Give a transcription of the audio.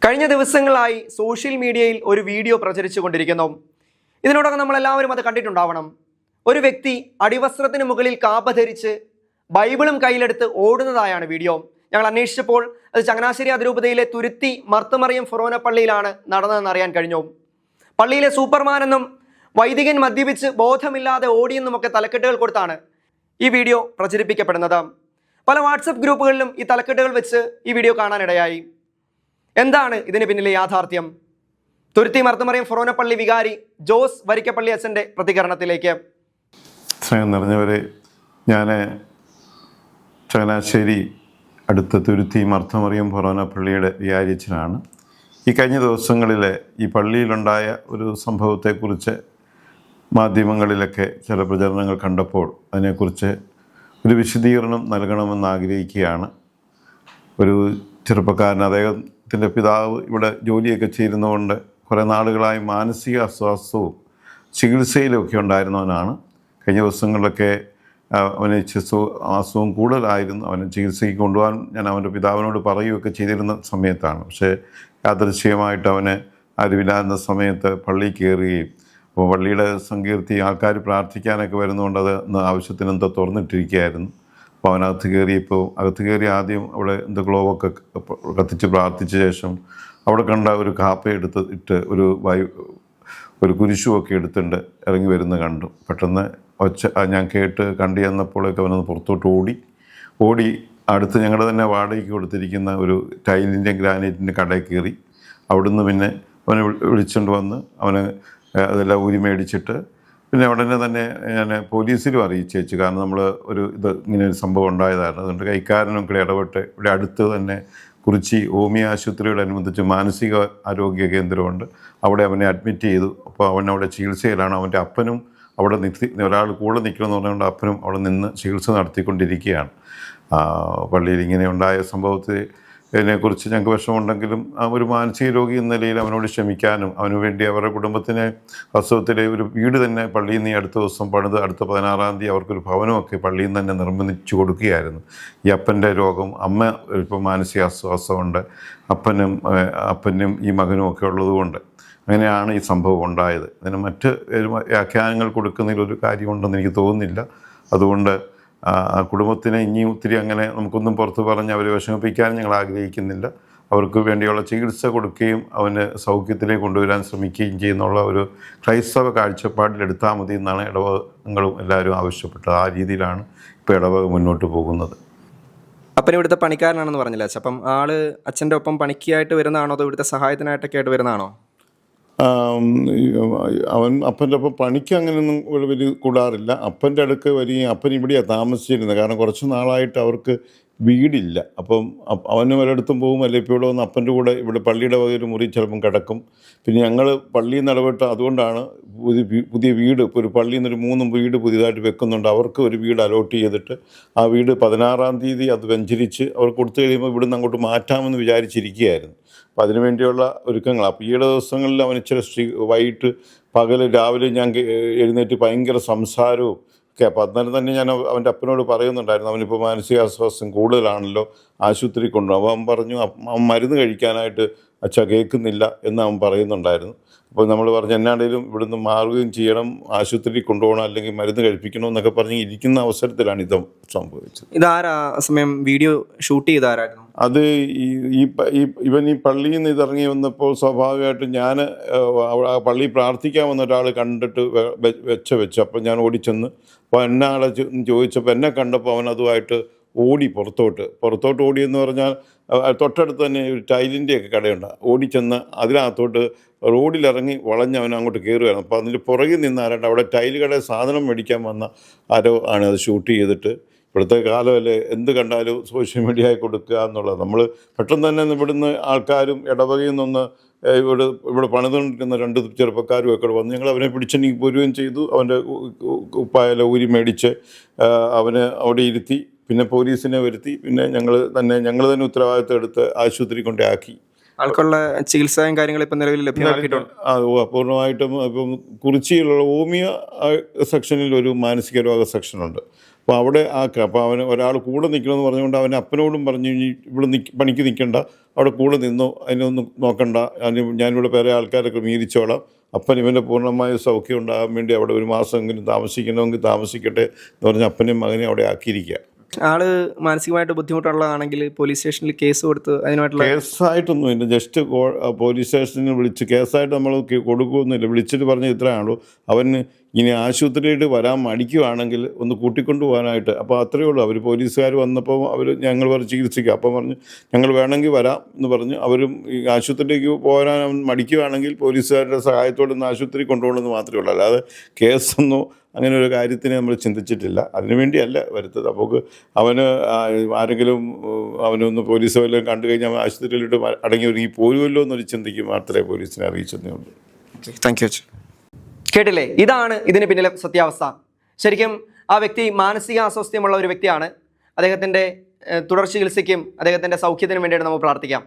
കഴിഞ്ഞ ദിവസങ്ങളായി സോഷ്യൽ മീഡിയയിൽ ഒരു വീഡിയോ പ്രചരിച്ചുകൊണ്ടിരിക്കുന്നു. ഇതിനോടകം നമ്മളെല്ലാവരും അത് കണ്ടിട്ടുണ്ടാവണം. ഒരു വ്യക്തി അടിവസ്ത്രത്തിന് മുകളിൽ കാപ്പ ധരിച്ച് ബൈബിളും കയ്യിലെടുത്ത് ഓടുന്നതായാണ് വീഡിയോ. ഞങ്ങൾ അന്വേഷിച്ചപ്പോൾ അത് ചങ്ങനാശ്ശേരി അതിരൂപതയിലെ തുരുത്തി മർത്തമറിയം ഫൊറോന പള്ളിയിലാണ് നടന്നതെന്ന് അറിയാൻ കഴിഞ്ഞു. പള്ളിയിലെ സൂപ്പർമാൻ എന്നും വൈദികൻ മദ്യപിച്ച് ബോധമില്ലാതെ ഓടിയെന്നുമൊക്കെ തലക്കെട്ടുകൾ കൊടുത്താണ് ഈ വീഡിയോ പ്രചരിപ്പിക്കപ്പെടുന്നത്. പല വാട്സപ്പ് ഗ്രൂപ്പുകളിലും ഈ തലക്കെട്ടുകൾ വെച്ച് ഈ വീഡിയോ കാണാനിടയായി. എന്താണ് ഇതിന് പിന്നിലെ യാഥാർത്ഥ്യം? തുരുത്തി മർത്തമറിയം ഫൊറോന പള്ളി വികാരി ജോസ് വരിക്കപ്പള്ളി അച്ഛൻ്റെ പ്രതികരണത്തിലേക്ക്. സ്നേഹം നിറഞ്ഞവരെ, ഞാൻ ചങ്ങനാശ്ശേരി അടുത്ത തുരുത്തി മർത്തമറിയം ഫൊറോന പള്ളിയുടെ വികാരിയച്ഛനാണ്. ഈ കഴിഞ്ഞ ദിവസങ്ങളിൽ ഈ പള്ളിയിലുണ്ടായ ഒരു സംഭവത്തെക്കുറിച്ച് മാധ്യമങ്ങളിലൊക്കെ ചില പ്രചരണങ്ങൾ കണ്ടപ്പോൾ അതിനെക്കുറിച്ച് ഒരു വിശദീകരണം നൽകണമെന്ന് ആഗ്രഹിക്കുകയാണ്. ഒരു ചെറുപ്പക്കാരൻ, അദ്ദേഹത്തിൻ്റെ പിതാവ് ഇവിടെ ജോലിയൊക്കെ ചെയ്യുന്നതുകൊണ്ട് കുറേ നാളുകളായി മാനസിക അസ്വാസ്ഥവും ചികിത്സയിലൊക്കെ ഉണ്ടായിരുന്നവനാണ്. കഴിഞ്ഞ ദിവസങ്ങളിലൊക്കെ അവന് അസുഖം കൂടുതലായിരുന്നു. അവനെ ചികിത്സയ്ക്ക് കൊണ്ടുപോകാൻ ഞാൻ അവൻ്റെ പിതാവിനോട് പറയുകയൊക്കെ ചെയ്തിരുന്ന സമയത്താണ്. പക്ഷേ യാദൃശ്ചികമായിട്ട് അവന് അറിവില്ലാത്ത സമയത്ത് പള്ളിയിൽ കയറുകയും, അപ്പോൾ പള്ളിയുടെ സങ്കീർത്തി ആൾക്കാർ പ്രാർത്ഥിക്കാനൊക്കെ വരുന്നതുകൊണ്ട് അത് ആവശ്യത്തിന് എന്തോ തുറന്നിട്ടിരിക്കുകയായിരുന്നു. അപ്പോൾ അവനകത്ത് കയറിയപ്പോൾ ആദ്യം അവിടെ എന്തോ ഗ്ലോവൊക്കെ കത്തിച്ച് പ്രാർത്ഥിച്ച ശേഷം അവിടെ കണ്ട ഒരു കാപ്പ ഇട്ട് ഒരു കുരിശുമൊക്കെ എടുത്തുകൊണ്ട് ഇറങ്ങി വരുന്നത് കണ്ടു. പെട്ടെന്ന് ഞാൻ കണ്ടു ചെന്നപ്പോഴേക്ക് അവനൊന്ന് പുറത്തോട്ട് ഓടി അടുത്ത് ഞങ്ങളുടെ തന്നെ വാടകയ്ക്ക് കൊടുത്തിരിക്കുന്ന ഒരു ടൈലിൻ്റെ ഗ്രാനൈറ്റിൻ്റെ കടയിൽ കയറി. അവിടുന്ന് പിന്നെ അവനെ വിളിച്ചുകൊണ്ട് വന്ന് അവന് അതെല്ലാം ഊരി മേടിച്ചിട്ട് പിന്നെ ഉടനെ തന്നെ ഞാൻ പോലീസിലും അറിയിച്ചു. കാരണം നമ്മൾ ഇങ്ങനെ ഒരു സംഭവം ഉണ്ടായതായിരുന്നു. അതുകൊണ്ട് കൈക്കാരനും കൂടെ ഇടപെട്ട് ഇവിടെ അടുത്ത് തന്നെ കുറിച്ചി ഹോമിയോ ആശുപത്രിയോടനുബന്ധിച്ച് മാനസിക ആരോഗ്യ കേന്ദ്രമുണ്ട്. അവിടെ അവനെ അഡ്മിറ്റ് ചെയ്തു. അപ്പോൾ അവനവിടെ ചികിത്സയിലാണ്. അവൻ്റെ അപ്പനും അവിടെ ഒരാൾ കൂടെ നിൽക്കണമെന്ന് പറഞ്ഞുകൊണ്ട് അപ്പനും അവിടെ നിന്ന് ചികിത്സ നടത്തിക്കൊണ്ടിരിക്കുകയാണ്. പള്ളിയിൽ ഇങ്ങനെ ഉണ്ടായ സംഭവത്തിനെക്കുറിച്ച് ഞങ്ങൾക്ക് വിഷമമുണ്ടെങ്കിലും ഒരു മാനസിക രോഗി എന്ന നിലയിൽ അവനോട് ക്ഷമിക്കാനും അവന് വേണ്ടി അവരുടെ കുടുംബത്തിന് വാസ്തവത്തിലെ ഒരു വീട് തന്നെ പള്ളിയിൽ നിന്ന് അടുത്ത ദിവസം പണിത് അടുത്ത 16-ാം തീയതി അവർക്കൊരു ഭവനമൊക്കെ പള്ളിയിൽ നിന്ന് തന്നെ നിർമ്മിച്ചു കൊടുക്കുകയായിരുന്നു. ഈ അപ്പൻ്റെ രോഗം, അമ്മ ഇപ്പോൾ മാനസിക അസ്വാസ്ഥമുണ്ട്, അപ്പനും ഈ മകനും ഒക്കെ ഉള്ളതുകൊണ്ട് അങ്ങനെയാണ് ഈ സംഭവം ഉണ്ടായത്. ഇതിന് മറ്റ് വ്യാഖ്യാനങ്ങൾ കൊടുക്കുന്നതിലൊരു കാര്യമുണ്ടെന്ന് എനിക്ക് തോന്നുന്നില്ല. അതുകൊണ്ട് ആ കുടുംബത്തിനെ ഇനിയും ഒത്തിരി അങ്ങനെ നമുക്കൊന്നും പുറത്ത് പറഞ്ഞ് അവരെ വിഷമിപ്പിക്കാൻ ഞങ്ങൾ ആഗ്രഹിക്കുന്നില്ല. അവർക്ക് വേണ്ടിയുള്ള ചികിത്സ കൊടുക്കുകയും അവന് സൗഖ്യത്തിലേക്ക് കൊണ്ടുവരാൻ ശ്രമിക്കുകയും ചെയ്യുന്നുള്ള ഒരു ക്രൈസ്തവ കാഴ്ചപ്പാടിലെടുത്താൽ മതി എന്നാണ് ഇടവകങ്ങളും എല്ലാവരും ആവശ്യപ്പെട്ടത്. ആ രീതിയിലാണ് ഇപ്പോൾ ഇടവക മുന്നോട്ട് പോകുന്നത്. അപ്പൻ ഇവിടുത്തെ പണിക്കാരനാണെന്ന് പറഞ്ഞില്ല അച്ഛൻ. അപ്പം ആള് അച്ഛൻ്റെ ഒപ്പം പണിക്കായിട്ട് വരുന്നതാണോ അതോ ഇവിടുത്തെ സഹായത്തിനായിട്ടൊക്കെ ആയിട്ട് വരുന്നതാണോ? അപ്പൻ്റെ ഒപ്പം പണിക്ക് അങ്ങനെയൊന്നും വലിയ കൂടാറില്ല. അപ്പൻ്റെ അടുക്ക് വരികയും അപ്പൻ ഇവിടെയാണ് താമസിച്ചിരുന്നത്. കാരണം കുറച്ച് നാളായിട്ട് അവർക്ക് വീടില്ല. അപ്പം അവന് ഒരിടത്തും പോകും, അല്ലെങ്കിൽ ഇപ്പോൾ ഇവിടെ വന്ന് അപ്പൻ്റെ കൂടെ ഇവിടെ പള്ളിയുടെ വക ഒരു മുറി ചിലപ്പം കിടക്കും. പിന്നെ ഞങ്ങൾ പള്ളിയിൽ നിന്ന് ഇടപെട്ട് അതുകൊണ്ടാണ് പുതിയ വീട്, ഇപ്പോൾ ഒരു പള്ളിയിൽ നിന്നൊരു 3 വീട് പുതിയതായിട്ട് വെക്കുന്നുണ്ട്. അവർക്ക് ഒരു വീട് അലോട്ട് ചെയ്തിട്ട് ആ വീട് 16-ാം തീയതി അത് വെഞ്ചരിച്ച് അവർ കൊടുത്തു കഴിയുമ്പോൾ ഇവിടുന്ന് അങ്ങോട്ട് മാറ്റാമെന്ന് വിചാരിച്ചിരിക്കുകയായിരുന്നു. അപ്പോൾ അതിനുവേണ്ടിയുള്ള ഒരുക്കങ്ങൾ. അപ്പോൾ ഈയിടെ ദിവസങ്ങളിൽ അവൻ ഇച്ചിരി വൈകിട്ട് രാവിലെ ഞാൻ എഴുന്നേറ്റ് ഭയങ്കര സംസാരവും ഒക്കെ. അപ്പോൾ അന്നേരം തന്നെ ഞാൻ അവൻ്റെ അപ്പനോട് പറയുന്നുണ്ടായിരുന്നു, അവനിപ്പോൾ മാനസികാസ്വാസ്ഥ്യം കൂടുതലാണല്ലോ, ആശുപത്രി കൊണ്ടുപോകും. അവൻ പറഞ്ഞു അവൻ മരുന്ന് കഴിക്കാനായിട്ട് അച്ഛാ കേൾക്കുന്നില്ല എന്ന് അവൻ പറയുന്നുണ്ടായിരുന്നു. അപ്പോൾ നമ്മൾ പറഞ്ഞു എന്നാണേലും ഇവിടുന്ന് മാറുകയും ചെയ്യണം, ആശുപത്രിയിൽ കൊണ്ടുപോകണം, അല്ലെങ്കിൽ മരുന്ന് കഴിപ്പിക്കണം എന്നൊക്കെ പറഞ്ഞ് ഇരിക്കുന്ന അവസരത്തിലാണ് ഇത് സംഭവിച്ചത്. ഇതാരാ സമയം വീഡിയോ ഷൂട്ട് ചെയ്താരായിരുന്നു? അത് ഇവൻ ഈ പള്ളിയിൽ നിന്ന് ഇതിറങ്ങി വന്നപ്പോൾ സ്വാഭാവികമായിട്ടും ഞാൻ പള്ളി പ്രാർത്ഥിക്കാൻ വന്ന ഒരാൾ കണ്ടിട്ട് വെച്ചു. അപ്പോൾ ഞാൻ ഓടിച്ചെന്ന് അപ്പോൾ ആളെ ചോദിച്ചപ്പോൾ എന്നെ കണ്ടപ്പോൾ അവൻ അതുമായിട്ട് പുറത്തോട്ട് ഓടിയെന്ന് പറഞ്ഞാൽ തൊട്ടടുത്ത് തന്നെ ഒരു ടൈലിൻ്റെയൊക്കെ കടയുണ്ട്. ഓടിച്ചെന്ന് അതിനകത്തോട്ട് റോഡിലിറങ്ങി വളഞ്ഞവൻ അങ്ങോട്ട് കയറുകയാണ്. അപ്പോൾ അതിൻ്റെ പുറകിൽ നിന്ന് ആരാണ്ട് അവിടെ ടൈല് കടയിൽ സാധനം മേടിക്കാൻ വന്ന ആരോ ആണ് അത് ഷൂട്ട് ചെയ്തിട്ട്. ഇപ്പോഴത്തെ കാലമല്ലേ, എന്ത് കണ്ടാലും സോഷ്യൽ മീഡിയയിൽ കൊടുക്കുക എന്നുള്ളത്. നമ്മൾ പെട്ടെന്ന് തന്നെ ഇവിടുന്ന് ആൾക്കാരും ഇടവകയിൽ നിന്ന് ഇവിടെ പണിതുകൊണ്ടിരുന്ന 2 ചെറുപ്പക്കാരും ഒക്കെ വന്ന് ഞങ്ങൾ അവനെ പിടിച്ചെനിക്ക് പോരുകയും ചെയ്തു. അവൻ്റെ ഉപ്പായ ഊരി മേടിച്ച് അവനെ അവിടെ ഇരുത്തി, പിന്നെ പോലീസിനെ വരുത്തി, പിന്നെ ഞങ്ങൾ തന്നെ ഉത്തരവാദിത്തം എടുത്ത് ആശുപത്രി കൊണ്ടാക്കി. ആൾക്കുള്ള ചികിത്സയും കാര്യങ്ങളും ഇപ്പം നിലവിൽ ലഭ്യമാക്കിയിട്ടുണ്ട്. പൂർണ്ണമായിട്ടും ഇപ്പം കുറിച്ചിയിലുള്ള ഹോമിയോ സെക്ഷനിൽ ഒരു മാനസിക രോഗ സെക്ഷനുണ്ട്. അപ്പോൾ അവിടെ ആക്കുക. അപ്പോൾ അവന് ഒരാൾ കൂടെ നിൽക്കണമെന്ന് പറഞ്ഞുകൊണ്ട് അവൻ അപ്പനോടും പറഞ്ഞു, ഇനി ഇവിടെ പണിക്ക് നിൽക്കണ്ട, അവിടെ കൂടെ നിന്നോ, അതിനൊന്നും നോക്കണ്ട, ഞാനിവിടെ വേറെ ആൾക്കാരെ ക്രമീകരിച്ചോളാം, അപ്പൻ ഇവൻ്റെ പൂർണ്ണമായ സൗഖ്യം ഉണ്ടാകാൻ വേണ്ടി അവിടെ ഒരു മാസമെങ്കിലും താമസിക്കണമെങ്കിൽ താമസിക്കട്ടെ എന്ന് പറഞ്ഞ് അപ്പനെയും മകനെയും അവിടെ ആക്കിയിരിക്കുക. ആള് മാനസികമായിട്ട് ബുദ്ധിമുട്ടുള്ളതാണെങ്കിൽ പോലീസ് സ്റ്റേഷനിൽ കേസ് കൊടുത്ത് അതിനായിട്ടുള്ള കേസായിട്ടൊന്നുമില്ല. ജസ്റ്റ് പോലീസ് സ്റ്റേഷനിൽ വിളിച്ച് കേസായിട്ട് നമ്മൾ കൊടുക്കുകയൊന്നുമില്ല. വിളിച്ചിട്ട് പറഞ്ഞ് ഇത്രയാണല്ലോ, അവന് ഇനി ആശുപത്രിയിൽ വരാൻ മടിക്കുകയാണെങ്കിൽ ഒന്ന് കൂട്ടിക്കൊണ്ടു പോകാനായിട്ട്. അപ്പോൾ അത്രയേ ഉള്ളൂ. അവർ പോലീസുകാർ വന്നപ്പോൾ ഞങ്ങൾ പറഞ്ഞ് ചികിത്സിക്കുക. അപ്പം പറഞ്ഞു ഞങ്ങൾ വേണമെങ്കിൽ വരാം എന്ന് പറഞ്ഞ് അവരും ഈ ആശുപത്രിയിലേക്ക് പോരാൻ അവൻ മടിക്കുകയാണെങ്കിൽ പോലീസുകാരുടെ സഹായത്തോടെ ഒന്ന് ആശുപത്രി കൊണ്ടുപോകണമെന്ന് മാത്രമേ ഉള്ളൂ. അല്ലാതെ കേസൊന്നോ അങ്ങനെ ഒരു കാര്യത്തിന് നമ്മൾ ചിന്തിച്ചിട്ടില്ല. അതിനുവേണ്ടിയല്ല വരുത്തത്. അപ്പോൾ അവന് ആരെങ്കിലും അവനൊന്ന് പോലീസ് വല്ലതും കണ്ടു കഴിഞ്ഞാൽ അവൻ ആശുപത്രിയിലിട്ട് അടങ്ങി ഒരുങ്ങി പോരുമല്ലോ എന്നൊരു ചിന്തയ്ക്ക് മാത്രമേ പോലീസിനെ അറിയിച്ചതേ ഉള്ളൂ. Thank you. കേട്ടില്ലേ, ഇതാണ് ഇതിന് പിന്നിലെ സത്യാവസ്ഥ. ശരിക്കും ആ വ്യക്തി മാനസിക അസ്വസ്ഥ്യമുള്ള ഒരു വ്യക്തിയാണ്. അദ്ദേഹത്തിൻ്റെ തുടർ ചികിത്സയ്ക്കും അദ്ദേഹത്തിൻ്റെ സൗഖ്യത്തിനും വേണ്ടിയിട്ട് നമുക്ക് പ്രാർത്ഥിക്കാം.